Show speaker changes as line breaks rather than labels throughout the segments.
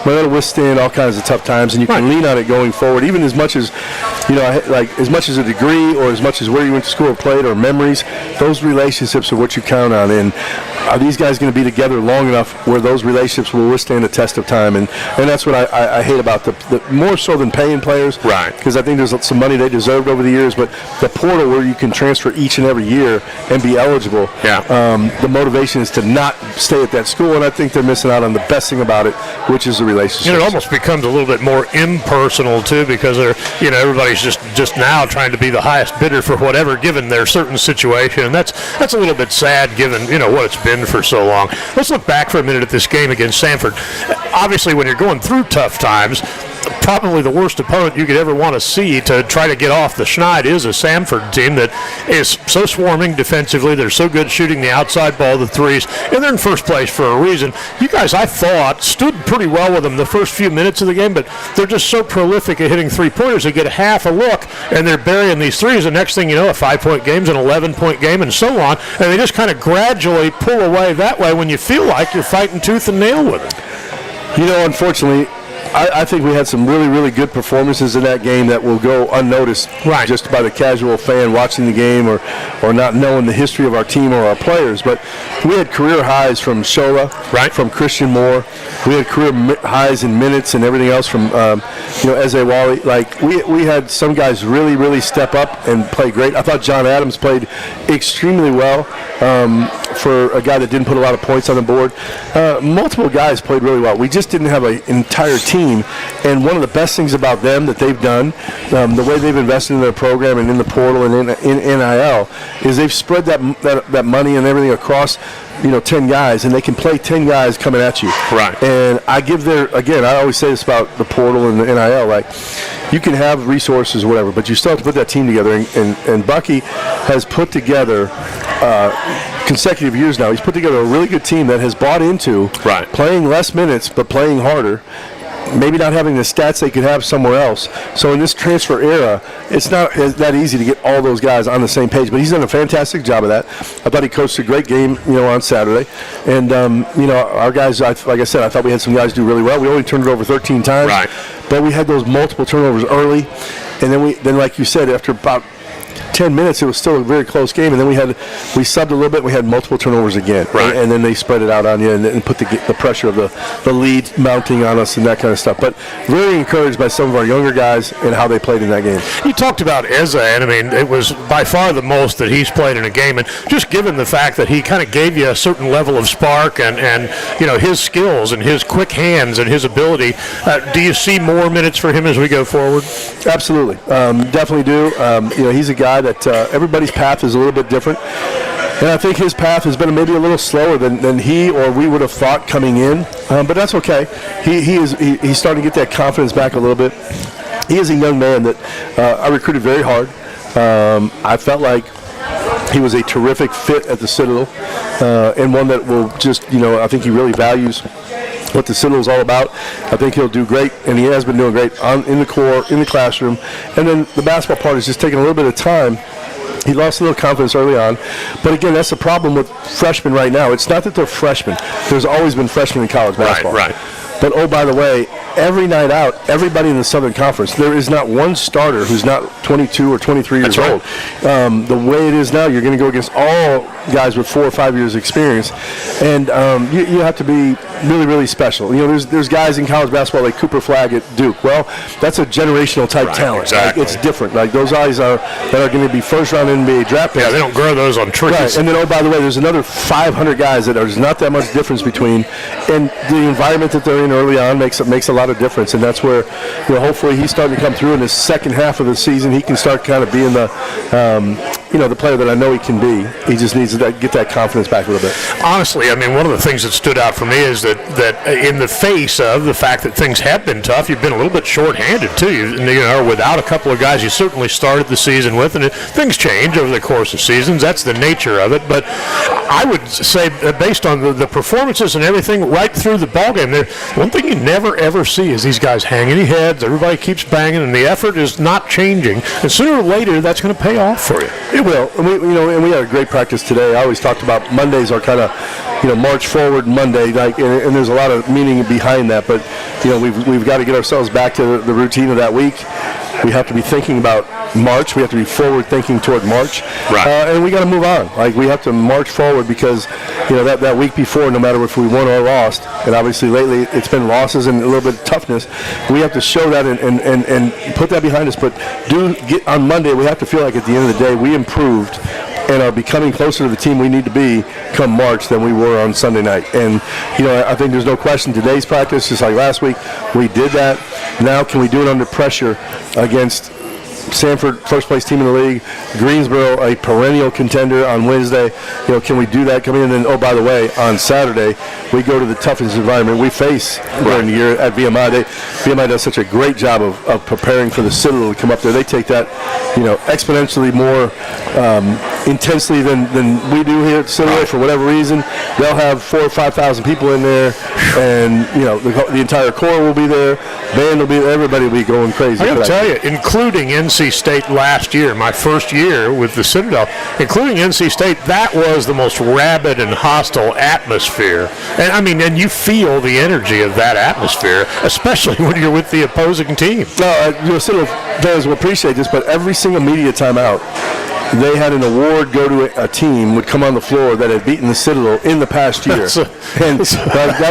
but it'll withstand all kinds of tough times, and you can lean on it going forward, even as much as, as much as a degree or as much as where you went to school or played or memories. Those relationships are what you count on, and are these guys going to be together long enough where those relationships will withstand the test of time? And that's what I hate about the more so than paying players,
right?
Because I think there's some money they deserved over the years, but the portal where you can transfer each and every year and be eligible, the motivation is to not stay at that school, and I think they're missing out on the best thing about it, which is the relationship.
It almost becomes a little bit more impersonal too, because they're, everybody's just now trying to be the highest bidder for whatever, given their certain situation, and that's a little bit sad, given what it's been for so long. Let's look back for a minute at this game against Sanford. Obviously, when you're going through tough times, probably the worst opponent you could ever want to see to try to get off the schneid is a Sanford team that is so swarming defensively. They're so good shooting the outside ball, the threes, and they're in first place for a reason. You guys, I thought, stood pretty well with them the first few minutes of the game, but they're just so prolific at hitting three-pointers. They get half a look, and they're burying these threes. The next thing you know, a 5-point game's an 11-point game, and so on, and they just kind of gradually pull away that way when you feel like you're fighting tooth and nail with them.
Unfortunately, I think we had some really, really good performances in that game that will go unnoticed just by the casual fan watching the game or not knowing the history of our team or our players. But we had career highs from Shola, from Christian Moore. We had career highs in minutes and everything else from Eze Wally. Like we had some guys really, really step up and play great. I thought John Adams played extremely well for a guy that didn't put a lot of points on the board. Multiple guys played really well. We just didn't have an entire team. And one of the best things about them that they've done, the way they've invested in their program and in the portal and in NIL, is they've spread that money and everything across 10 guys, and they can play 10 guys coming at you.
Right.
And I always say this about the portal and the NIL, like, you can have resources or whatever, but you still have to put that team together. And Bucky has put together consecutive years now. He's put together a really good team that has bought into playing less minutes but playing harder. Maybe not having the stats they could have somewhere else. So in this transfer era, it's not that easy to get all those guys on the same page. But he's done a fantastic job of that. I thought he coached a great game, on Saturday. And our guys, like I said, I thought we had some guys do really well. We only turned it over 13 times, but we had those multiple turnovers early. And then like you said, after about 10 minutes, it was still a very close game, and then we subbed a little bit. We had multiple turnovers again, and then they spread it out on you and put the pressure of the lead mounting on us and that kind of stuff. But very encouraged by some of our younger guys and how they played in that game.
You talked about Eze, and I mean, it was by far the most that he's played in a game, and just given the fact that he kind of gave you a certain level of spark and his skills and his quick hands and his ability, do you see more minutes for him as we go forward?
Absolutely, definitely do. He's a guy that everybody's path is a little bit different, and I think his path has been maybe a little slower than he or we would have thought coming in, but that's okay. He's starting to get that confidence back a little bit. He is a young man that I recruited very hard. I felt like he was a terrific fit at the Citadel, and one that will just, I think he really values what the Citadel is all about. I think he'll do great, and he has been doing great in the core, in the classroom. And then the basketball part is just taking a little bit of time. He lost a little confidence early on. But again, that's the problem with freshmen right now. It's not that they're freshmen. There's always been freshmen in college basketball.
Right.
But, oh, by the way, every night out, everybody in the Southern Conference, there is not one starter who's not 22 or 23 years old. The way it is now, you're going to go against all guys with 4 or 5 years experience, and you have to be really, really special. There's guys in college basketball like Cooper Flagg at Duke. Well, that's a generational type talent.
Exactly.
It's different. Like those guys that are going to be first-round NBA draft picks.
Yeah, they don't grow those on trees.
Right. And then, oh, by the way, there's another 500 guys that there's not that much difference between, and the environment that they're in early on makes a lot of difference, and that's where hopefully he's starting to come through in the second half of the season. He can start kind of being the player that I know he can be. He just needs to get that confidence back a little bit.
Honestly, I mean, one of the things that stood out for me is that in the face of the fact that things have been tough, you've been a little bit shorthanded too. Without a couple of guys you certainly started the season with, and things change over the course of seasons. That's the nature of it. But I would say, based on the performances and everything right through the ballgame, one thing you never ever see is these guys hang any heads. Everybody keeps banging, and the effort is not changing. And sooner or later, that's going to pay off for you.
will. And we had a great practice today. I always talked about Mondays are kind of, march forward Monday, and there's a lot of meaning behind that. But we've got to get ourselves back to the routine of that week. We have to be thinking about March. We have to be forward thinking toward March,
right.
And we got to move on. Like, we have to march forward because that week before, no matter if we won or lost, and obviously lately it's been losses and a little bit of toughness. We have to show that and put that behind us. But on Monday, we have to feel like at the end of the day we improved and are becoming closer to the team we need to be come March than we were on Sunday night. And, I think there's no question today's practice, just like last week, we did that. Now can we do it under pressure against Sanford, first place team in the league, Greensboro, a perennial contender on Wednesday? Can we do that coming in? And, oh, by the way, on Saturday, we go to the toughest environment we face during the year at VMI. VMI does such a great job of preparing for the Citadel to come up there. They take that, exponentially more intensely than we do here at Citadel for whatever reason. They'll have 4,000 or 5,000 people in there, and, the entire corps will be there. Band will be there. Everybody will be going crazy.
I got to tell you, including NC State last year, my first year with the Citadel, including NC State, that was the most rabid and hostile atmosphere. And you feel the energy of that atmosphere, especially when you're with the opposing team.
Citadel fans will appreciate this, but every single media timeout, they had an award go to a team would come on the floor that had beaten the Citadel in the past year. That's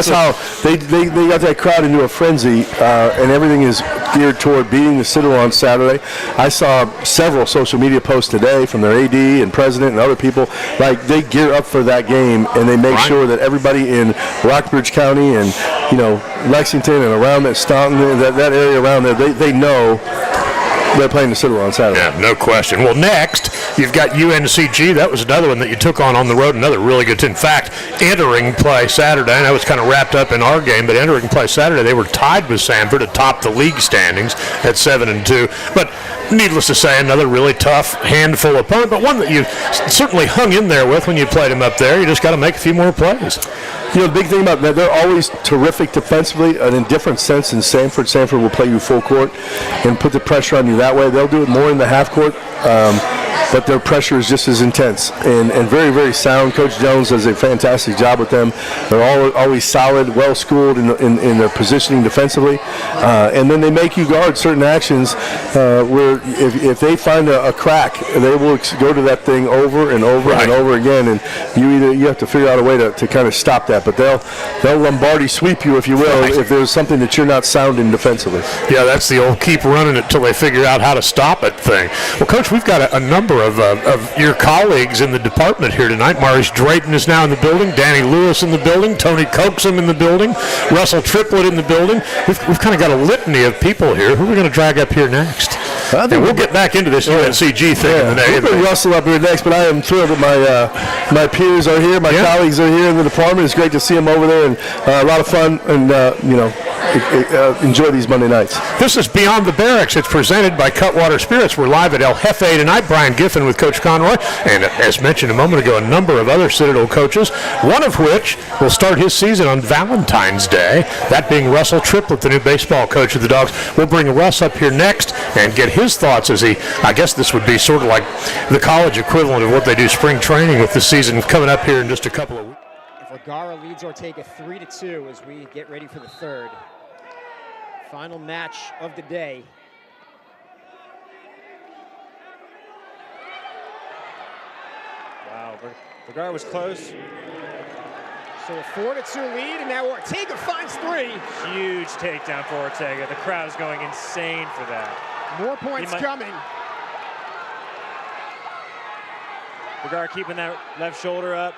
how they got that crowd into a frenzy, and everything is geared toward beating the Citadel on Saturday. I saw several social media posts today from their AD and president and other people. Like, they gear up for that game, and they make sure that everybody in Rockbridge County and Lexington and around that Staunton, that area around there, they know they're playing the Citadel on Saturday.
Yeah, no question. Well, next, you've got UNCG. That was another one that you took on the road, another really good team. In fact, entering play Saturday, and that was kind of wrapped up in our game, but entering play Saturday, they were tied with Sanford atop the league standings at 7-2. But needless to say, another really tough handful opponent, but one that you certainly hung in there with when you played them up there. You just got to make a few more plays.
The big thing about that, they're always terrific defensively, and in different sense than Sanford. Sanford will play you full court and put the pressure on you that way. They'll do it more in the half court, but their pressure is just as intense and very, very sound. Coach Jones does a fantastic job with them. They're always solid, well-schooled in their positioning defensively, and then they make you guard certain actions where if they find a crack, they will go to that thing over and over and over again, and you have to figure out a way to kind of stop that. But they'll Lombardi sweep you, if you will, if there's something that you're not sound in defensively.
Yeah, that's the old keep running it till they figure out how to stop it thing. Well, Coach, we've got a number of your colleagues in the department here tonight. Maurice Drayton is now in the building, Danny Lewis in the building, Tony Coaxum in the building, Russell Triplett in the building. We've kind of got a litany of people here. Who are we going to drag up here next? And we'll get back into this UNCG thing in the next.
We'll bring Russell up here next, but I am thrilled that my peers are here, my colleagues are here in the department. It's great to see them over there, and a lot of fun, and enjoy these Monday nights.
This is Beyond the Barracks. It's presented by Cutwater Spirits. We're live at El Jefe tonight. Brian Giffen with Coach Conroy, and as mentioned a moment ago, a number of other Citadel coaches, one of which will start his season on Valentine's Day, that being Russell Triplett, the new baseball coach of the Dogs. We'll bring Russ up here next and get his thoughts as I guess this would be sort of like the college equivalent of what they do spring training with the season coming up here in just a couple of weeks.
Vergara leads Ortega 3-2 as we get ready for the third. Final match of the day.
Wow, Vergara was close.
So a 4-2 lead, and now Ortega finds three.
Huge takedown for Ortega. The crowd is going insane for that.
More points coming.
Vergara keeping that left shoulder up.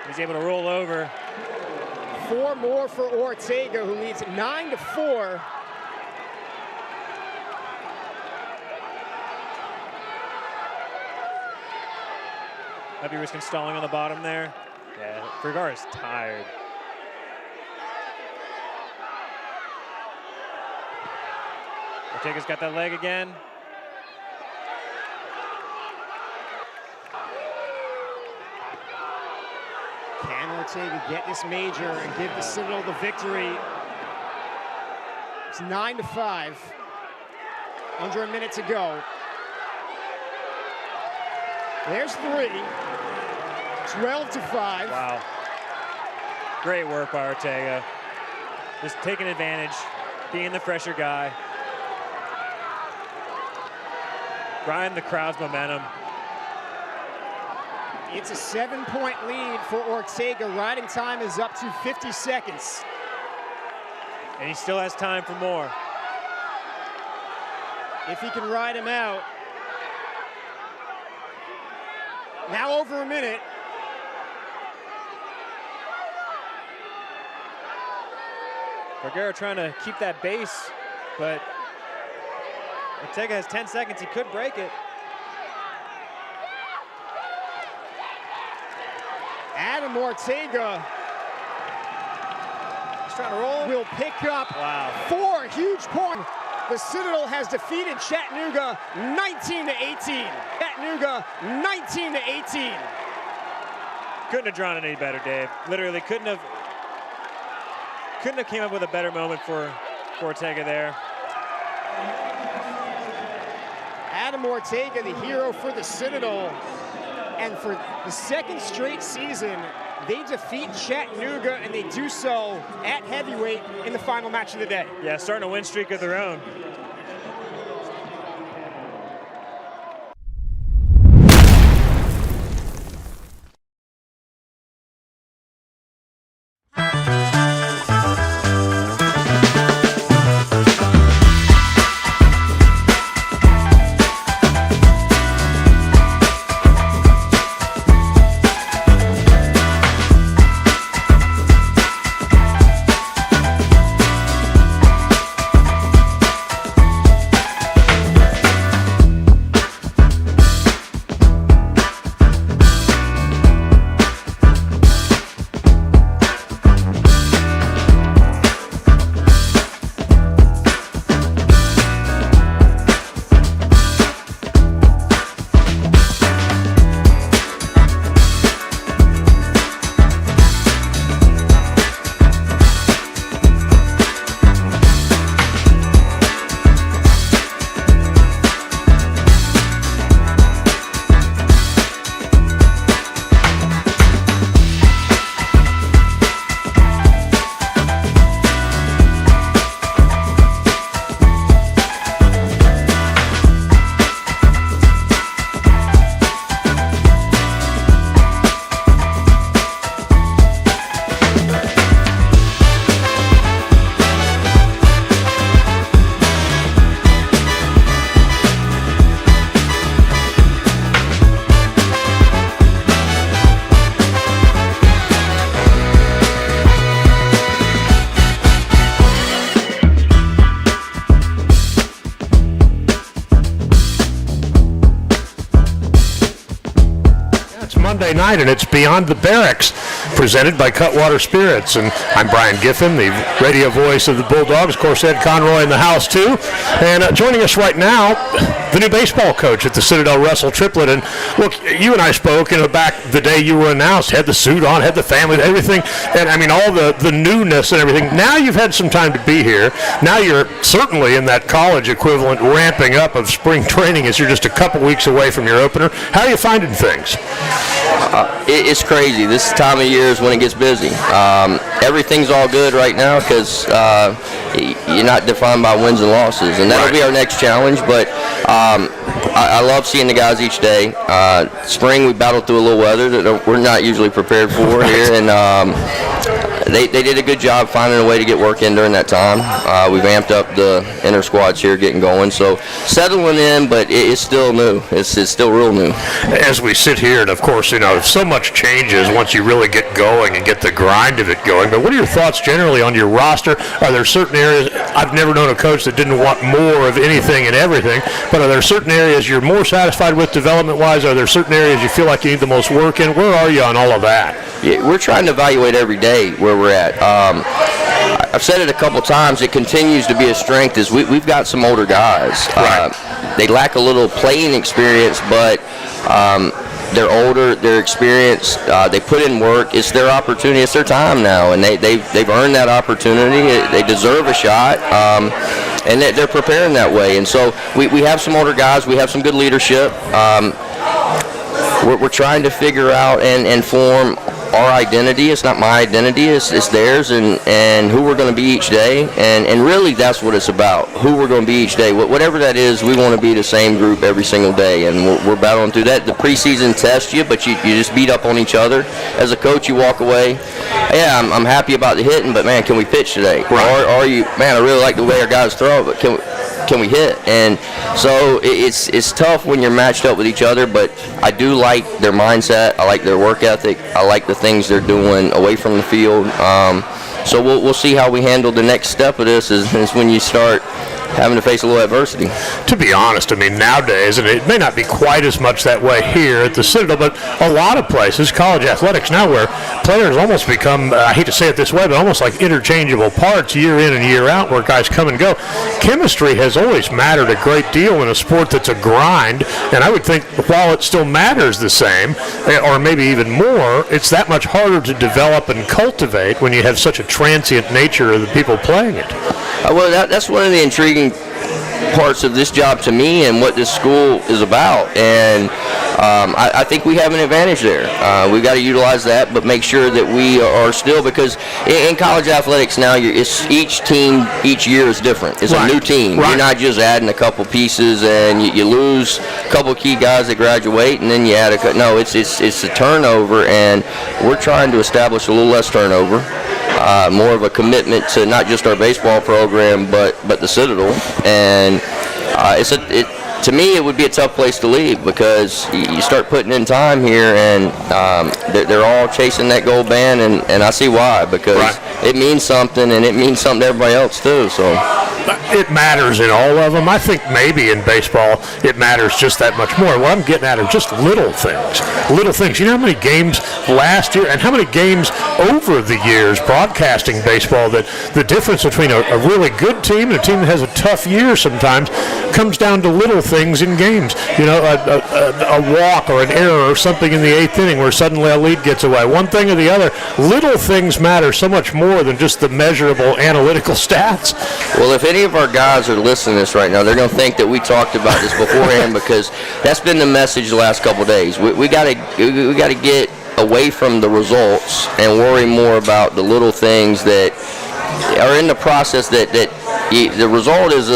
He's able to roll over.
4 more for Ortega, who leads 9-4.
Might be risking stalling on the bottom there. Yeah, Vergara's tired. Ortega's got that leg again.
Can Ortega get this major and give the Citadel the victory? It's 9-5. Under a minute to go. There's 3. 12-5.
Wow. Great work by Ortega. Just taking advantage, being the fresher guy. Riding the crowd's momentum.
It's a 7-point lead for Ortega. Riding time is up to 50 seconds.
And he still has time for more.
If he can ride him out. Now over a minute.
Vergara trying to keep that base, but Ortega has 10 seconds. He could break it.
Adam Ortega.
He's trying to roll.
Will pick up 4 huge points. The Citadel has defeated Chattanooga 19-18. Chattanooga 19-18.
Couldn't have drawn it any better, Dave. Literally couldn't have came up with a better moment for Ortega there.
Adam Ortega, the hero for the Citadel. And for the 2nd straight season, they defeat Chattanooga, and they do so at heavyweight in the final match of the day.
Yeah, starting a win streak of their own.
Monday night, and it's Beyond the Barracks, presented by Cutwater Spirits. And I'm Brian Giffen, the radio voice of the Bulldogs. Of course, Ed Conroy in the house, too. And joining us right now, the new baseball coach at the Citadel, Russell Triplett. And look, you and I spoke back the day you were announced, had the suit on, had the family, everything. And I mean, all the newness and everything. Now you've had some time to be here. Now you're certainly in that college equivalent ramping up of spring training as you're just a couple weeks away from your opener. How are you finding things?
It's crazy. This time of year is when it gets busy. Everything's all good right now because you're not defined by wins and losses, and that'll be our next challenge. But I love seeing the guys each day. Spring, we battled through a little weather that we're not usually prepared for here, and they did a good job finding a way to get work in during that time. We've amped up the inner squads here, getting going. So settling in, but it's still new. It's still real new.
As we sit here, and of course, so much changes once you really get going and get the grind of it going. But what are your thoughts generally on your roster? Are there certain areas? I've never known a coach that didn't want more of anything and everything. But are there certain areas you're more satisfied with development-wise? Are there certain areas you feel like you need the most work in? Where are you on all of that?
Yeah, we're trying to evaluate every day where we're at. I've said it a couple times. It continues to be a strength. Is we've got some older guys.
Right.
They lack a little playing experience, but they're older. They're experienced. They put in work. It's their opportunity. It's their time now, and they've earned that opportunity. They deserve a shot, and they're preparing that way. And so we have some older guys. We have some good leadership. we're trying to figure out and form our identity. It's not my identity, it's theirs, and who we're going to be each day, and really that's what it's about, who we're going to be each day. Whatever that is, we want to be the same group every single day, and we're battling through that. The preseason tests you, but you just beat up on each other. As a coach, you walk away, yeah, I'm happy about the hitting, but man, can we pitch today? Right. Or you, man, I really like the way our guys throw, but can we hit? And so it's tough when you're matched up with each other, but I do like their mindset. I like their work ethic. I like the things they're doing away from the field. So we'll see how we handle the next step of this is when you start having to face a little adversity.
To be honest, I mean, nowadays, and it may not be quite as much that way here at the Citadel, but a lot of places, college athletics now, where players almost become, I hate to say it this way, but almost like interchangeable parts year in and year out, where guys come and go. Chemistry has always mattered a great deal in a sport that's a grind, and I would think while it still matters the same, or maybe even more, it's that much harder to develop and cultivate when you have such a transient nature of the people playing it.
Well, that's one of the intriguing parts of this job to me and what this school is about, and I think we have an advantage there. We've got to utilize that, but make sure that we are still, because in college athletics now, each team each year is different. It's right. A new team. Right. You're not just adding a couple pieces and you lose a couple key guys that graduate and then you add no, it's a turnover, and we're trying to establish a little less turnover. More of a commitment to not just our baseball program, but the Citadel. And to me, it would be a tough place to leave, because you start putting in time here, and they're all chasing that gold band, and I see why, because right. It means something, and it means something to everybody else too. So
it matters in all of them. I think maybe in baseball it matters just that much more. What I'm getting at are just little things. Little things. You know how many games last year and how many games over the years broadcasting baseball, that the difference between a really good team and a team that has a tough year sometimes comes down to little things in games. You know, a walk or an error or something in the 8th inning where suddenly a lead gets away. One thing or the other. Little things matter so much more than just the measurable analytical stats.
Well, if any of our guys are listening to this right now, they're going to think that we talked about this beforehand, because that's been the message the last couple of days. We got to get away from the results and worry more about the little things that are in the process. That the result is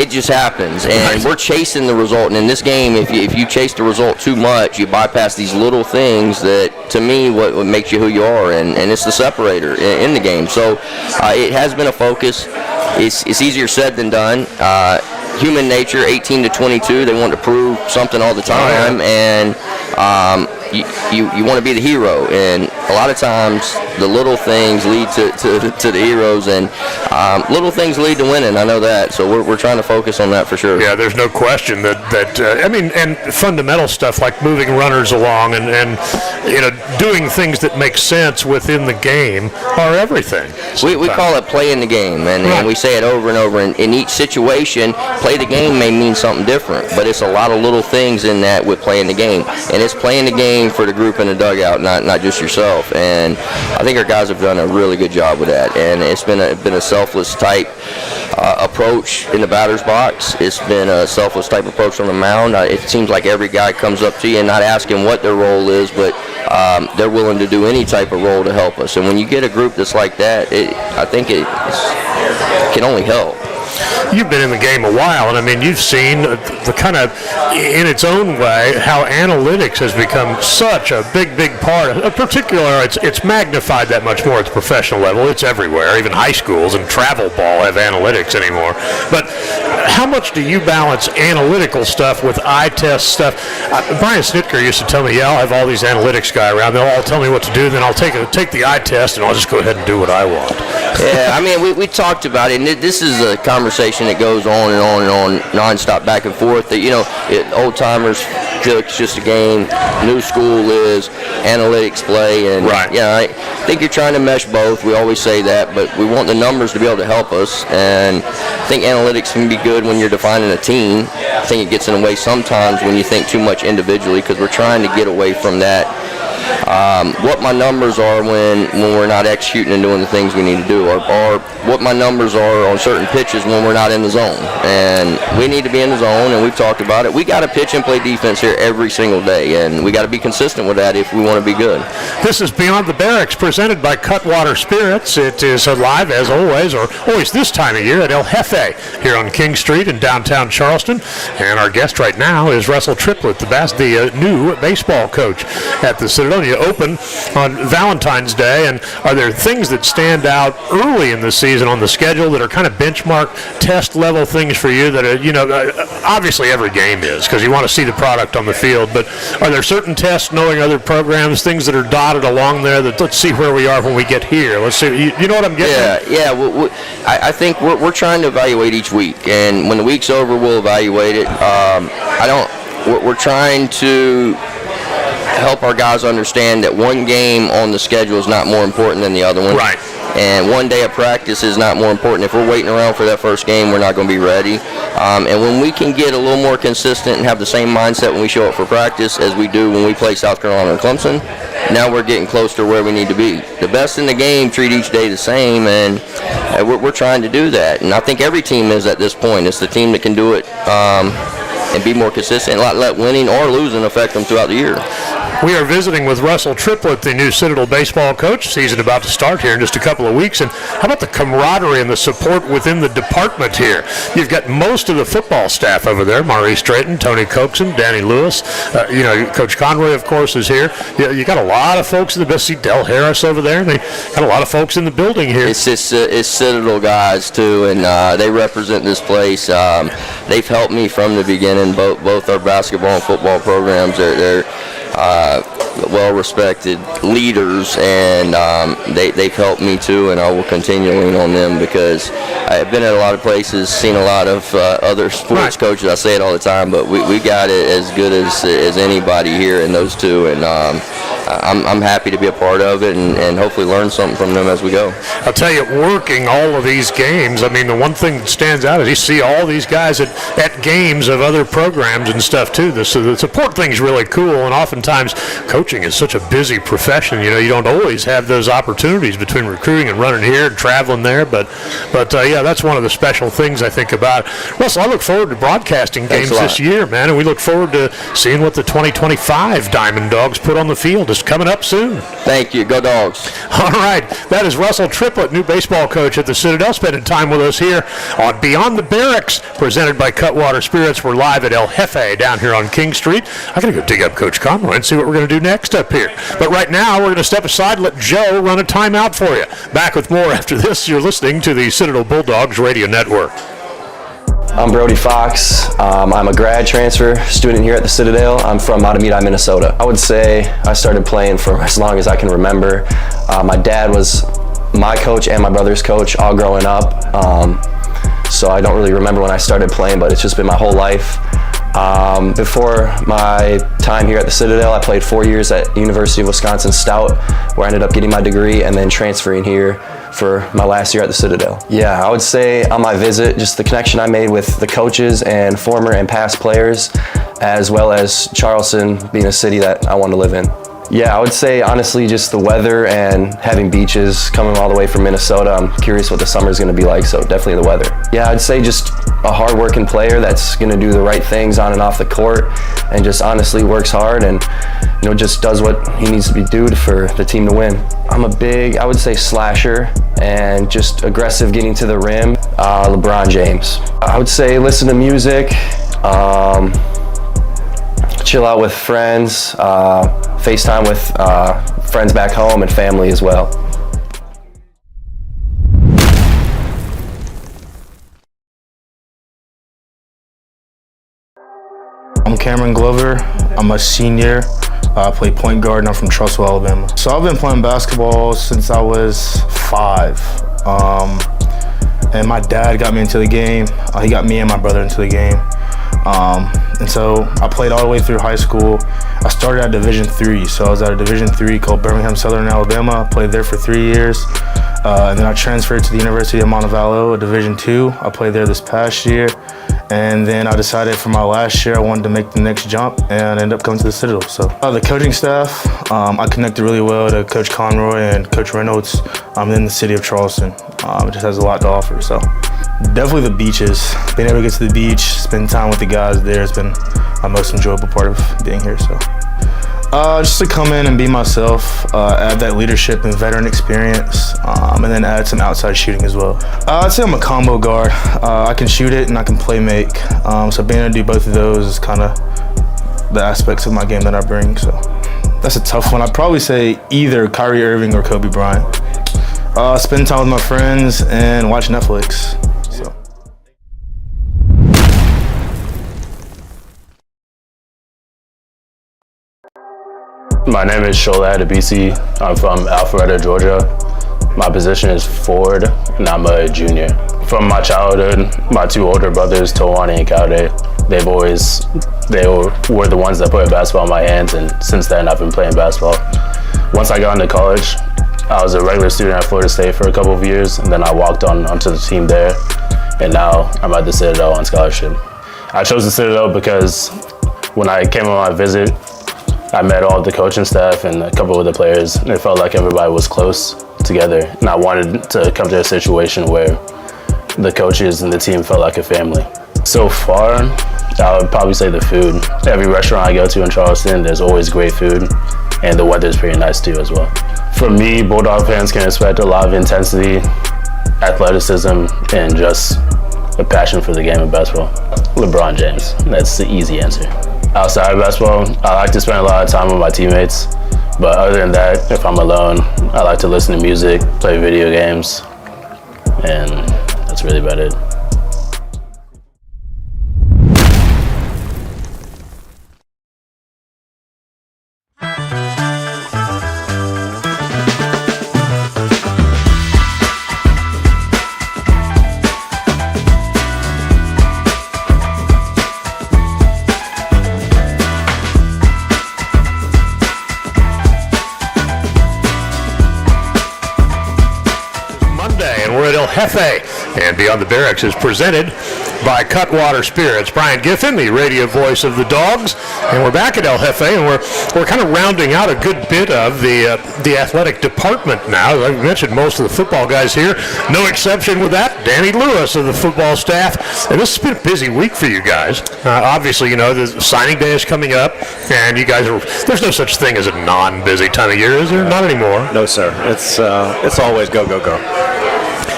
it just happens, and we're chasing the result. And in this game, if you chase the result too much, you bypass these little things that, to me, what makes you who you are, and it's the separator in the game. So it has been a focus. It's easier said than done. Human nature, 18 to 22, they want to prove something all the time, and you want to be the hero, and a lot of times the little things lead to the heroes, and little things lead to winning. I know that, so we're trying to focus on that for sure.
Yeah, there's no question that I mean, and fundamental stuff like moving runners along and you know, doing things that make sense within the game are everything.
We call it playing the game, and we say it over and over. In each situation, play the game may mean something different, but it's a lot of little things in that with playing the game, and it's playing the game for the group in the dugout, not just yourself. And I think our guys have done a really good job with that, and it's been a selfless type approach in the batter's box. It's been a selfless type approach on the mound. It seems like every guy comes up to you and not asking what their role is, but they're willing to do any type of role to help us. And when you get a group that's like that, I think it can only help.
You've been in the game a while, and I mean, you've seen the kind of, in its own way, how analytics has become such a big part. In particular, it's magnified that much more at the professional level. It's everywhere. Even high schools and travel ball have analytics anymore. But how much do you balance analytical stuff with eye test stuff? Brian Snitker used to tell me, I'll have all these analytics guys around. They'll all tell me what to do, then I'll take the eye test, and I'll just go ahead and do what I want.
Yeah, I mean, we talked about it, and this is a conversation that goes on and on and on, nonstop, back and forth. That, you know, old timers feel it's just a game. New school is analytics play, and I think you're trying to mesh both. We always say that, but we want the numbers to be able to help us. And I think analytics can be good when you're defining a team. I think it gets in the way sometimes when you think too much individually, because we're trying to get away from that what my numbers are when we're not executing and doing the things we need to do, or what my numbers are on certain pitches when we're not in the zone. And we need to be in the zone, and we've talked about it. We got to pitch and play defense here every single day, and we got to be consistent with that if we want to be good.
This is Beyond the Barracks, presented by Cutwater Spirits. It is live, as always, or always this time of year, at El Jefe here on King Street in downtown Charleston. And our guest right now is Russell Triplett, the new baseball coach at the Citadel. You open on Valentine's Day, and are there things that stand out early in the season on the schedule that are kind of benchmark test level things for you that are, obviously every game is, because you want to see the product on the field, but are there certain tests, knowing other programs, things that are dotted along there that let's see where we are when we get here? Let's see, you know what I'm getting at?
Yeah. I think we're trying to evaluate each week, and when the week's over, we'll evaluate it. We're trying to help our guys understand that one game on the schedule is not more important than the other one.
Right.
And one day of practice is not more important. If we're waiting around for that first game, we're not going to be ready. And when we can get a little more consistent and have the same mindset when we show up for practice as we do when we play South Carolina or Clemson, now we're getting close to where we need to be. The best in the game treat each day the same, and we're trying to do that. And I think every team is at this point. It's the team that can do it and be more consistent and not let winning or losing affect them throughout the year.
We are visiting with Russell Triplett, the new Citadel baseball coach. Season about to start here in just a couple of weeks. And how about the camaraderie and the support within the department here? You've got most of the football staff over there: Maurice Drayton, Tony Coxon, Danny Lewis. Coach Conroy, of course, is here. You got a lot of folks in the best seat. Del Harris over there. They got a lot of folks in the building here.
It's Citadel guys too, and they represent this place. They've helped me from the beginning. Both our basketball and football programs. They're well-respected leaders, and they've helped me too, and I will continue to lean on them because I've been at a lot of places, seen a lot of other sports coaches. I say it all the time, but we got it as good as anybody here in those two, and I'm happy to be a part of it and hopefully learn something from them as we go.
I'll tell you, working all of these games, I mean, the one thing that stands out is you see all these guys at games of other programs and stuff too. The support thing's really cool, and oftentimes coaching is such a busy profession. You don't always have those opportunities between recruiting and running here and traveling there, but that's one of the special things I think about it. Russell, I look forward to broadcasting games this year, man, and we look forward to seeing what the 2025 Diamond Dogs put on the field. It's coming up soon.
Thank you. Go Dogs.
All right. That is Russell Triplett, new baseball coach at the Citadel, spending time with us here on Beyond the Barracks, presented by Cutwater Spirits. We're live at El Jefe down here on King Street. I got to go dig up Coach Conroy and see what we're going to do next up here. But right now, we're going to step aside and let Joe run a timeout for you. Back with more after this. You're listening to the Citadel Bulldogs Radio Network.
I'm Brody Fox. I'm a grad transfer student here at the Citadel. I'm from Matamidi, Minnesota. I would say I started playing for as long as I can remember. My dad was my coach and my brother's coach all growing up. So I don't really remember when I started playing, but it's just been my whole life. Before my time here at the Citadel, I played 4 years at University of Wisconsin Stout, where I ended up getting my degree and then transferring here for my last year at the Citadel. Yeah, I would say on my visit, just the connection I made with the coaches and former and past players, as well as Charleston being a city that I want to live in. Yeah, I would say honestly just the weather and having beaches, coming all the way from Minnesota. I'm curious what the summer is going to be like, so definitely the weather. Yeah, I'd say just a hard-working player that's going to do the right things on and off the court and just honestly works hard and just does what he needs to be doing for the team to win. I'm a big, I would say, slasher and just aggressive getting to the rim. LeBron James. I would say listen to music, chill out with friends, FaceTime with friends back home and family as well.
I'm Cameron Glover. I'm a senior. I play point guard and I'm from Trussville, Alabama. So I've been playing basketball since I was 5. And my dad got me into the game. He got me and my brother into the game. And so I played all the way through high school. I started at Division III, so I was at a Division III called Birmingham Southern, Alabama. I played there for 3 years. And then I transferred to the University of Montevallo, a Division II. I played there this past year. And then I decided for my last year I wanted to make the next jump and ended up coming to the Citadel. So the coaching staff, I connected really well to Coach Conroy and Coach Reynolds in the city of Charleston. It just has a lot to offer. So definitely the beaches. Being able to get to the beach, spend time with the guys there has been my most enjoyable part of being here. So just to come in and be myself, add that leadership and veteran experience, and then add some outside shooting as well. I'd say I'm a combo guard. I can shoot it and I can play make. So being able to do both of those is kind of the aspects of my game that I bring. So that's a tough one. I'd probably say either Kyrie Irving or Kobe Bryant. Spend time with my friends and watch Netflix. So.
My name is Shola Adebisi. I'm from Alpharetta, Georgia. My position is forward, and I'm a junior. From my childhood, my two older brothers, Tawani and Kaude, they were the ones that put a basketball in my hands, and since then I've been playing basketball. Once I got into college, I was a regular student at Florida State for a couple of years, and then I walked onto the team there, and now I'm at the Citadel on scholarship. I chose the Citadel because when I came on my visit, I met all the coaching staff and a couple of the players, and it felt like everybody was close together. And I wanted to come to a situation where the coaches and the team felt like a family. So far, I would probably say the food. Every restaurant I go to in Charleston, there's always great food, and the weather's pretty nice too as well. For me, Bulldog fans can expect a lot of intensity, athleticism, and just a passion for the game of basketball. LeBron James, that's the easy answer. Outside of basketball, I like to spend a lot of time with my teammates, but other than that, if I'm alone, I like to listen to music, play video games, and that's really about it.
We're at El Jefe, and Beyond the Barracks is presented by Cutwater Spirits. Brian Giffen, the radio voice of the Dogs, and we're back at El Jefe, and we're kind of rounding out a good bit of the athletic department now. I've mentioned most of the football guys here, no exception with that, Danny Lewis of the football staff, and this has been a busy week for you guys. Obviously, you know, the signing day is coming up, and you guys there's no such thing as a non-busy time of year, is there? Not anymore.
No, sir. It's always go, go, go.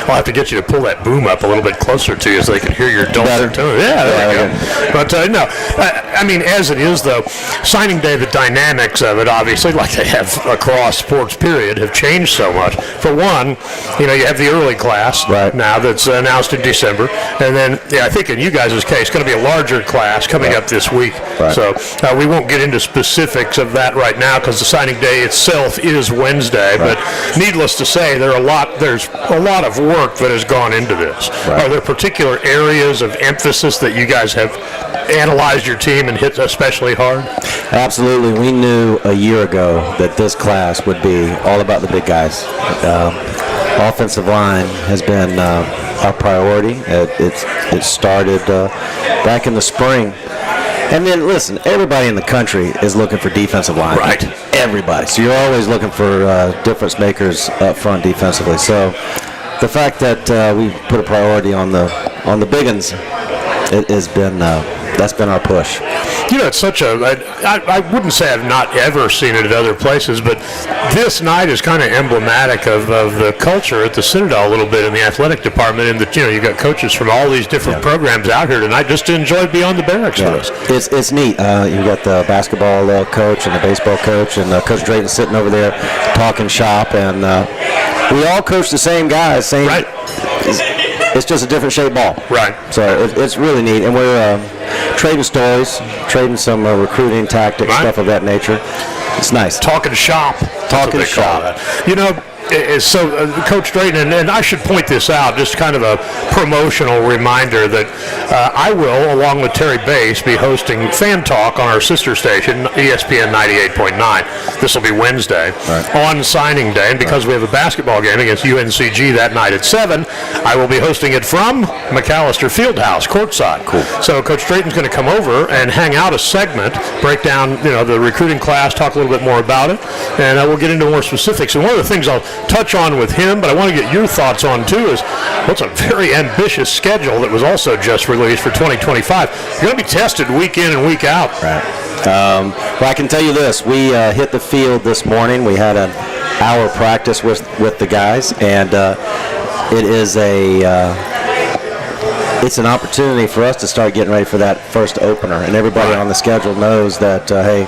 I'll have to get you to pull that boom up a little bit closer to you so they can hear your dulcet tone. Yeah, there we go. But no, I mean, as it is though, signing day, the dynamics of it, obviously, like they have across sports period, have changed so much. For one, you know, you have the early class now that's announced in December, and then I think in you guys' case, it's going to be a larger class coming up this week. So we won't get into specifics of that right now because the signing day itself is Wednesday. But needless to say, there's a lot of work that has gone into this. Are there particular areas of emphasis that you guys have analyzed your team and hit especially hard?
Absolutely. We knew a year ago that this class would be all about the big guys. Offensive line has been our priority. It started back in the spring. And then, listen, everybody in the country is looking for defensive line.
Right.
Everybody. So you're always looking for difference makers up front defensively. So the fact that we put a priority on the big uns, has been that's been our push.
You know, it's such I wouldn't say I've not ever seen it at other places, but this night is kind of emblematic of the culture at the Citadel a little bit in the athletic department, and that, you know, you got coaches from all these different programs out here tonight just to enjoy Beyond the Barracks with us.
It's neat. You got the basketball coach and the baseball coach, and Coach Drayton sitting over there talking shop, and we all coach the same guys, same.
Right.
It's just a different shaped ball.
Right.
So it's really neat, and we're trading stories, trading some recruiting tactics, stuff of that nature. It's nice.
Talking shop.
Talking shop.
You know, Coach Drayton, and I should point this out, just kind of a promotional reminder that I will, along with Terry Bass, be hosting Fan Talk on our sister station, ESPN 98.9. This will be Wednesday on signing day, and because we have a basketball game against UNCG that night at 7, I will be hosting it from McAllister Fieldhouse, courtside. Cool. So Coach Drayton's going to come over and hang out a segment, break down the recruiting class, talk a little bit more about it, and we'll get into more specifics. And one of the things I'll touch on with him, but I want to get your thoughts on too, is what's a very ambitious schedule that was also just released for 2025. You're going to be tested week in and week out.
Right. Well, I can tell you this. We hit the field this morning. We had an hour practice with the guys, and it is it's an opportunity for us to start getting ready for that first opener. And everybody on the schedule knows that, hey,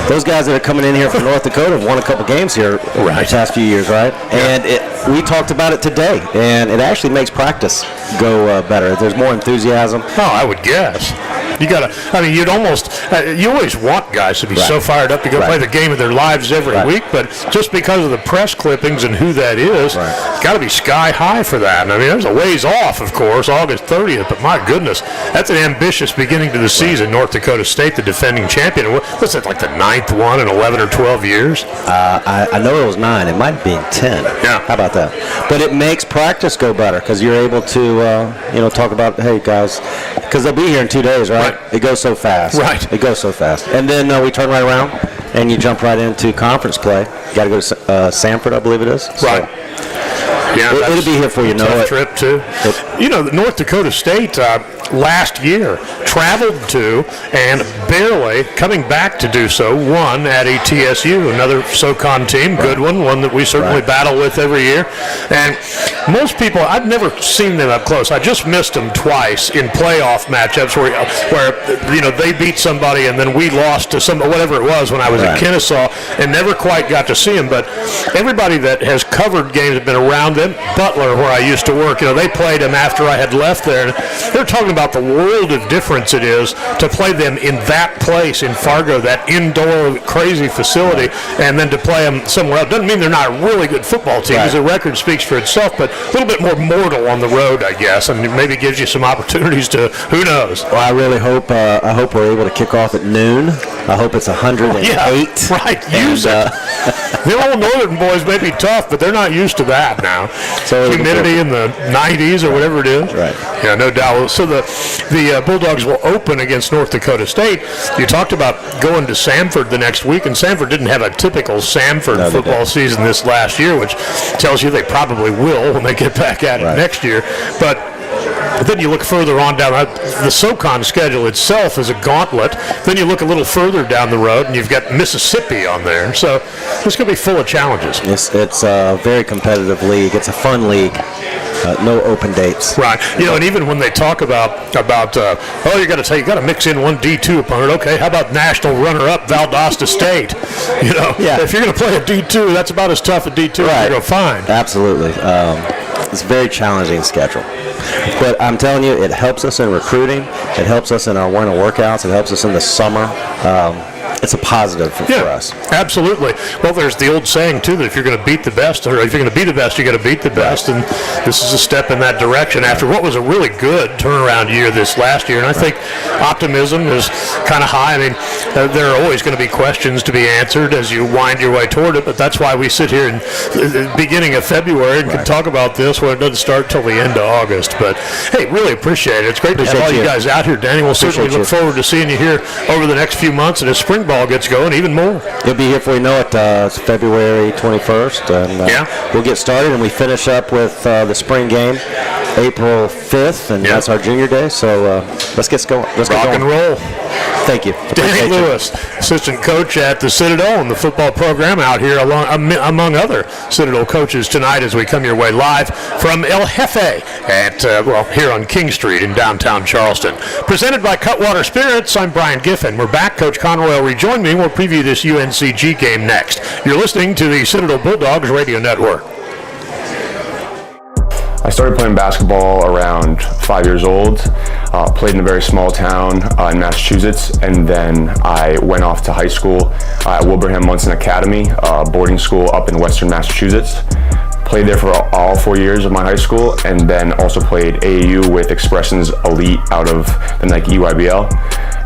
those guys that are coming in here from North Dakota have won a couple games here over the past few years, right? And we talked about it today, and it actually makes practice go better. There's more enthusiasm.
Oh, I would guess. You'd you always want guys to be so fired up to go play the game of their lives every week, but just because of the press clippings and who that is, it's got to be sky high for that. And there's a ways off, of course, August 30th, but my goodness, that's an ambitious beginning to the season. North Dakota State, the defending champion. What's that, like the 9th one in 11 or 12 years?
I know it was 9. It might be 10.
Yeah.
How about that? But it makes practice go better because you're able to, talk about, hey, guys, because they'll be here in 2 days, right? It goes so fast.
Right.
It goes so fast. And then we turn right around and you jump right into conference play. You got to go to Sanford, I believe it is.
Right. Yeah,
it'll be here for you.
Tough trip too. North Dakota State last year traveled to and barely coming back to do so won at ETSU, another SoCon team, good one that we certainly battle with every year. And most people, I've never seen them up close. I just missed them twice in playoff matchups where they beat somebody and then we lost to whatever it was when I was at Kennesaw and never quite got to see them. But everybody that has covered games have been around them. Butler, where I used to work, they played them after I had left there. They're talking about the world of difference it is to play them in that place in Fargo, that indoor crazy facility, and then to play them somewhere else. Doesn't mean they're not a really good football team, because the record speaks for itself, but a little bit more mortal on the road, I guess, and maybe gives you some opportunities to, who knows.
Well, I really hope we're able to kick off at noon. I hope it's 108.
Yeah, right. Use it. The old Northern boys may be tough, but they're not used to that now. So humidity in the 90s or whatever it is.
Right.
Yeah, no doubt. So the Bulldogs will open against North Dakota State. You talked about going to Samford the next week, and Samford didn't have a typical Samford football season this last year, which tells you they probably will when they get back at it next year. But then you look further on down, the SoCon schedule itself is a gauntlet. Then you look a little further down the road, and you've got Mississippi on there. So it's going to be full of challenges.
It's a very competitive league. It's a fun league. No open dates.
Right. And even when they talk about you got to mix in one D2 opponent. Okay, how about national runner-up Valdosta State? If you're going to play a D2, that's about as tough a D2 as you're going to find.
Absolutely. It's a very challenging schedule. But I'm telling you, it helps us in recruiting. It helps us in our winter workouts. It helps us in the summer. It's a positive for us.
Absolutely. Well, there's the old saying, too, that if you're going to beat the best, or if you're going to be the best, you got to beat the best. And this is a step in that direction after what was a really good turnaround year this last year. And I think optimism is kind of high. I mean, there are always going to be questions to be answered as you wind your way toward it. But that's why we sit here in the beginning of February and can talk about this when it doesn't start till the end of August. But, hey, really appreciate it. It's great to have all you guys out here, Danny. We'll certainly look forward to seeing you here over the next few months. And as spring ball gets going, even more.
You'll be here before you know it. It's February 21st, and we'll get started, and we finish up with the spring game April 5th, and that's our junior day. So let's get going. Let's
rock and roll.
Thank you.
Danny Lewis, assistant coach at the Citadel and the football program out here among other Citadel coaches tonight as we come your way live from El Jefe at, here on King Street in downtown Charleston. Presented by Cutwater Spirits, I'm Brian Giffen. We're back. Coach Conroy will rejoin me. We'll preview this UNCG game next. You're listening to the Citadel Bulldogs Radio Network.
I started playing basketball around 5 years old, played in a very small town in Massachusetts, and then I went off to high school at Wilbraham Munson Academy, boarding school up in Western Massachusetts. Played there for all 4 years of my high school, and then also played AAU with Expressions Elite out of the Nike EYBL.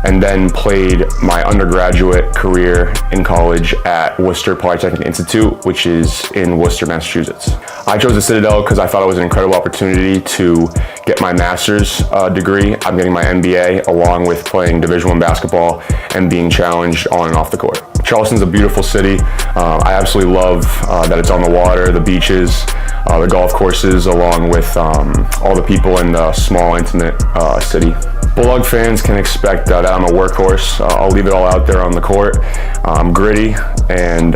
And then played my undergraduate career in college at Worcester Polytechnic Institute, which is in Worcester, Massachusetts. I chose the Citadel because I thought it was an incredible opportunity to get my master's degree. I'm getting my MBA along with playing Division I basketball and being challenged on and off the court. Charleston's a beautiful city. I absolutely love that it's on the water, the beaches, the golf courses, along with all the people in the small, intimate city. Bulldog fans can expect that I'm a workhorse. I'll leave it all out there on the court. I'm gritty, and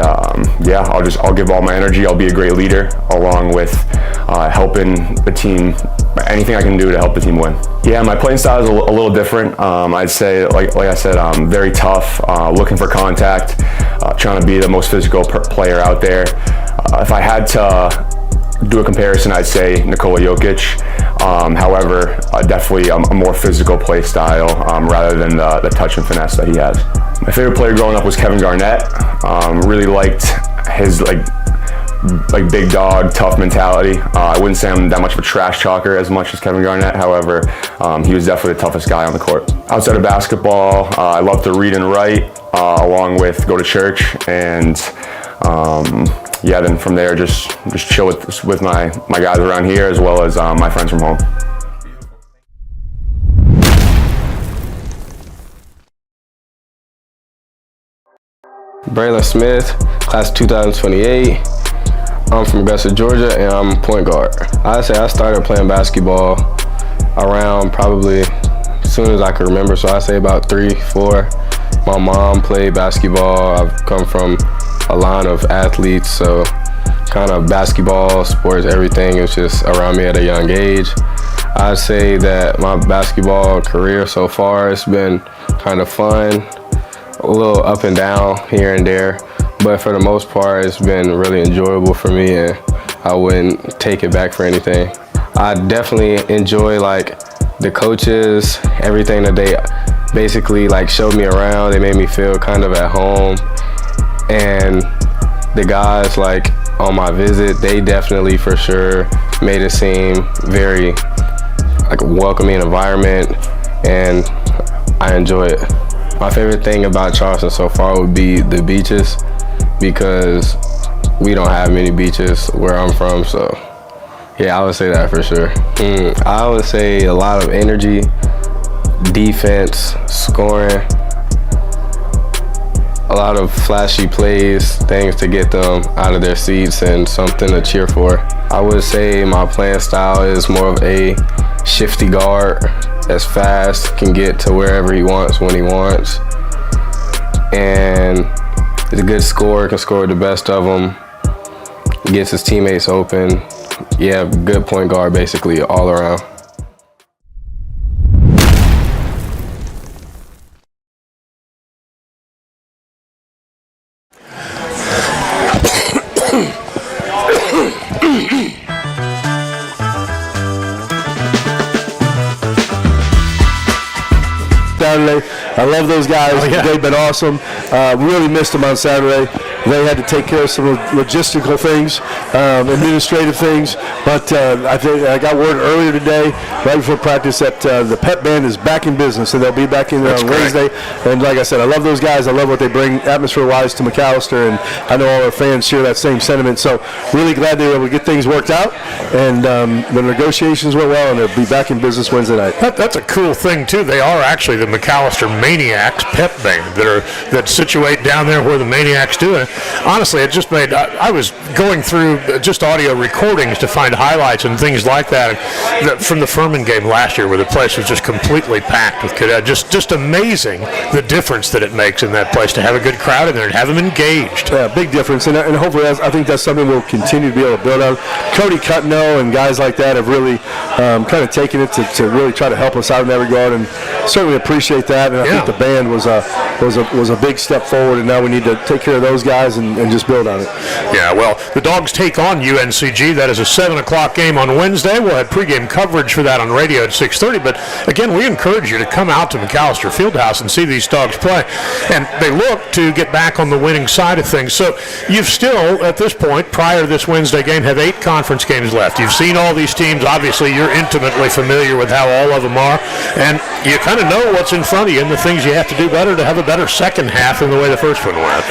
yeah, I'll give all my energy. I'll be a great leader, along with helping the team. Anything I can do to help the team win. Yeah, my playing style is a little different. I'd say, like I said, I'm very tough, looking for contact, trying to be the most physical player out there. If I had to do a comparison, I'd say Nikola Jokic. However, definitely a more physical play style rather than the touch and finesse that he has. My favorite player growing up was Kevin Garnett. Really liked his like big dog, tough mentality. I wouldn't say I'm that much of a trash talker as much as Kevin Garnett. However, he was definitely the toughest guy on the court. Outside of basketball, I love to read and write, along with go to church, and yeah, then from there just chill with my guys around here, as well as my friends from home.
Braylon Smith, class 2028. I'm from Augusta, Georgia, and I'm point guard. I'd say I started playing basketball around probably as soon as I could remember, so I'd say about 3, 4. My mom played basketball. I've come from a line of athletes, so kind of basketball, sports, everything was just around me at a young age. I'd say that my basketball career so far has been kind of fun, a little up and down here and there, but for the most part it's been really enjoyable for me, and I wouldn't take it back for anything. I definitely enjoy like the coaches, everything that they basically like showed me around. They made me feel kind of at home, and the guys like on my visit, they definitely for sure made it seem very like a welcoming environment, and I enjoy it. My favorite thing about Charleston so far would be the beaches, because we don't have many beaches where I'm from, so yeah, I would say that for sure. I would say a lot of energy, defense, scoring, a lot of flashy plays, things to get them out of their seats and something to cheer for. I would say my playing style is more of a shifty guard that's fast, can get to wherever he wants when he wants, and is a good scorer, can score the best of them, gets his teammates open. Yeah, good point guard basically all around.
Saturday. I love those guys.
Oh, yeah.
They've been awesome. Really missed them on Saturday. They had to take care of some logistical things, administrative things. But I think I got word earlier today, right before practice, that the pep band is back in business, and they'll be back in there on Wednesday. And like I said, I love those guys. I love what they bring atmosphere-wise to McAllister, and I know all our fans share that same sentiment. So really glad they were able to get things worked out, and the negotiations went well, and they'll be back in business Wednesday night.
That's a cool thing too. They are actually the McAllister Maniacs pep band that situate down there where the Maniacs do it. Honestly, it just made. I was going through just audio recordings to find highlights and things like that from the Furman game last year, where the place was just completely packed with cadets. Just amazing the difference that it makes in that place to have a good crowd in there and have them engaged.
Yeah, big difference, and hopefully I think that's something we'll continue to be able to build on. Cody Cutwater and guys like that have really kind of taken it to really try to help us out in that regard, and certainly appreciate that, and I think the band was a big step forward, and now we need to take care of those guys and just build on it.
Yeah, well, the Dogs take on UNCG. That is a 7 o'clock game on Wednesday. We'll have pregame coverage for that on radio at 6:30. But again, we encourage you to come out to McAllister Fieldhouse and see these Dogs play. And they look to get back on the winning side of things. So you've still, at this point, prior to this Wednesday game, have 8 conference games left. You've seen all these teams. Obviously, you're intimately familiar with how all of them are. And you kind of know what's in front of you and the things you have to do better to have a better second half than the way the first one went.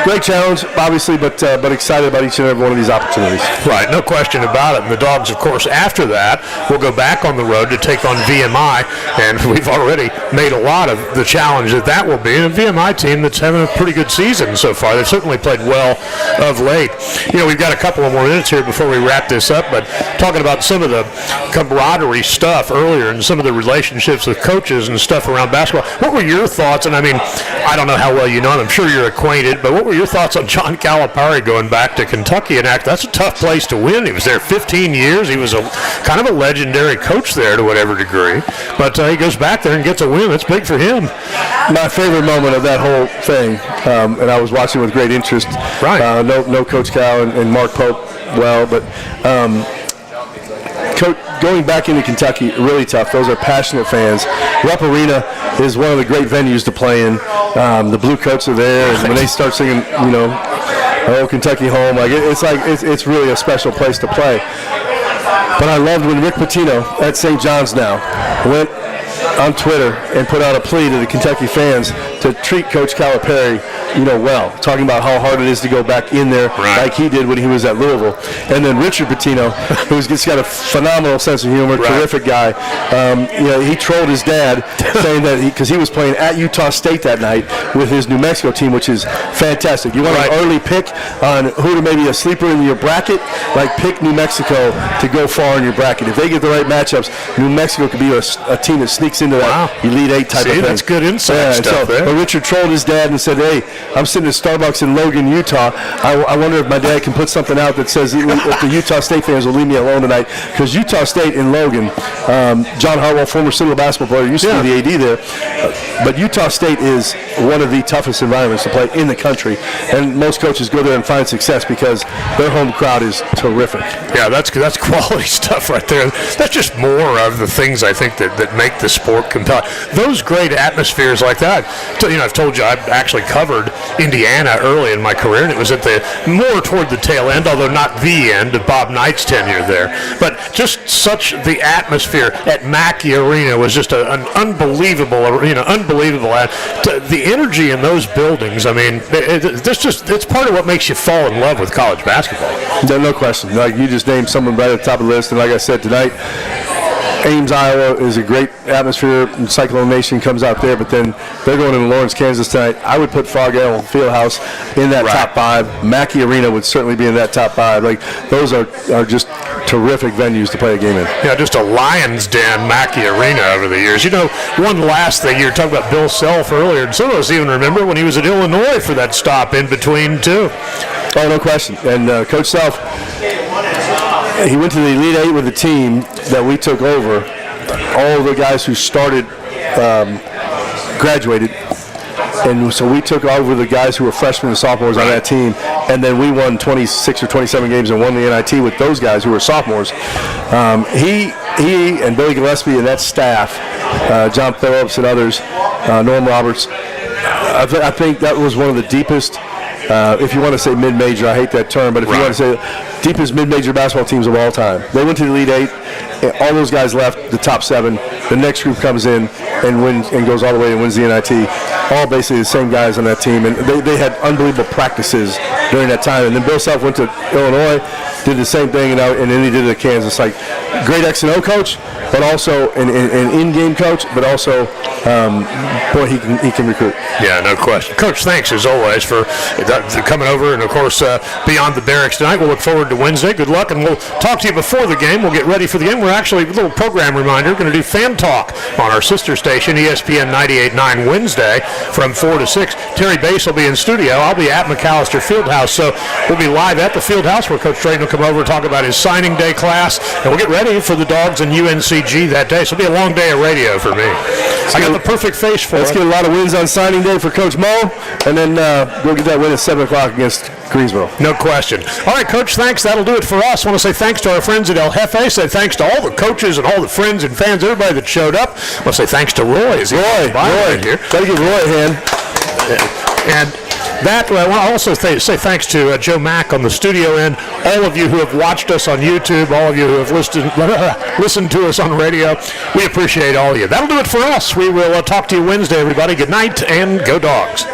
Great challenge, obviously, but excited about each and every one of these opportunities.
Right, no question about it. And the Dogs, of course, after that, will go back on the road to take on VMI, and we've already made a lot of the challenge that will be. And a VMI team that's having a pretty good season so far. They've certainly played well of late. We've got a couple of more minutes here before we wrap this up, but talking about some of the camaraderie stuff earlier and some of the relationships with coaches and stuff around basketball, what were your thoughts? And I don't know how well you know him. I'm sure you're acquainted, but what were your thoughts on John Calipari going back to Kentucky? And that's a tough place to win. He was there 15 years. He was a kind of a legendary coach there to whatever degree. But he goes back there and gets a win. That's big for him.
My favorite moment of that whole thing, and I was watching with great interest.
Right.
No Coach Cal and Mark Pope but going back into Kentucky, really tough. Those are passionate fans. Rupp Arena is one of the great venues to play in. The Blue Coats are there, and when they start singing, "Oh, Kentucky Home," it's really a special place to play. But I loved when Rick Pitino at St. John's now went on Twitter and put out a plea to the Kentucky fans to treat Coach Calipari, well, talking about how hard it is to go back in there like he did when he was at Louisville. And then Richard Pitino, who's just got a phenomenal sense of humor, terrific guy, he trolled his dad saying that because he was playing at Utah State that night with his New Mexico team, which is fantastic. You want an early pick on who to maybe a sleeper in your bracket, pick New Mexico to go far in your bracket. If they get the right matchups, New Mexico could be a team that sneaks into that Elite Eight type of thing.
That's good insight stuff there.
But Richard trolled his dad and said, "Hey, I'm sitting at Starbucks in Logan, Utah. I wonder if my dad can put something out that says if the Utah State fans will leave me alone tonight." Because Utah State in Logan, John Hartwell, former Citadel basketball player, used to be the AD there. But Utah State is one of the toughest environments to play in the country. And most coaches go there and find success because their home crowd is terrific.
Yeah, that's quality stuff right there. That's just more of the things I think that make the sport compelling. Those great atmospheres like that. I've told you I've actually covered Indiana early in my career, and it was at more toward the tail end, although not the end of Bob Knight's tenure there. But just the atmosphere at Mackey Arena was just an unbelievable, unbelievable. The energy in those buildings. It's part of what makes you fall in love with college basketball.
No question. You just named someone right at the top of the list, and like I said tonight, Ames, Iowa is a great atmosphere, and Cyclone Nation comes out there, but then they're going into Lawrence, Kansas tonight. I would put Frog Ale Fieldhouse in that top 5. Mackey Arena would certainly be in that top 5. Those are just terrific venues to play a game in.
Yeah, just a lion's den, Mackey Arena over the years. One last thing, you were talking about Bill Self earlier, and some of us even remember when he was at Illinois for that stop in between, too.
Oh, no question. And Coach Self, he went to the Elite Eight with a team that we took over. All the guys who started graduated, and so we took over the guys who were freshmen and sophomores on that team, and then we won 26 or 27 games and won the NIT with those guys who were sophomores. He and Billy Gillespie and that staff, John Phillips and others, Norm Roberts, I think that was one of the deepest, if you want to say mid-major, I hate that term, but if you want to say deepest mid-major basketball teams of all time. They went to the Elite Eight. All those guys left the top 7. The next group comes in and wins and goes all the way and wins the NIT. All basically the same guys on that team, and they had unbelievable practices during that time. And then Bill Self went to Illinois, did the same thing, and then he did it at Kansas. Great X&O coach, but also an in-game coach, but also, boy, he can recruit.
Yeah, no question. Coach, thanks as always for coming over, and of course, beyond the Barracks tonight. We'll look forward to Wednesday. Good luck, and we'll talk to you before the game. We'll get ready for the game. We're actually, a little program reminder, going to do Fan Talk on our sister station, ESPN 98.9, Wednesday from 4 to 6. Terry Bass will be in studio. I'll be at McAllister Fieldhouse, so we'll be live at the Fieldhouse where Coach Drayton will come over and talk about his signing day class, and we'll get ready for the Dogs and UNCG that day. So it'll be a long day of radio for me. I got the perfect face for
Let's
it.
get a lot of wins on signing day for Coach Mo, and then go get that win at 7 o'clock against Greensboro.
No question. All right, Coach, thanks. That'll do it for us. I want to say thanks to our friends at El Jefe. Say thanks to all the coaches and all the friends and fans, everybody that showed up. I want to say thanks to Roy.
Roy.
Right here.
Got to give Roy a hand.
And that, I want to also say thanks to Joe Mack on the studio end, all of you who have watched us on YouTube, all of you who have listened to us on radio. We appreciate all of you. That'll do it for us. We will talk to you Wednesday, everybody. Good night, and go Dogs.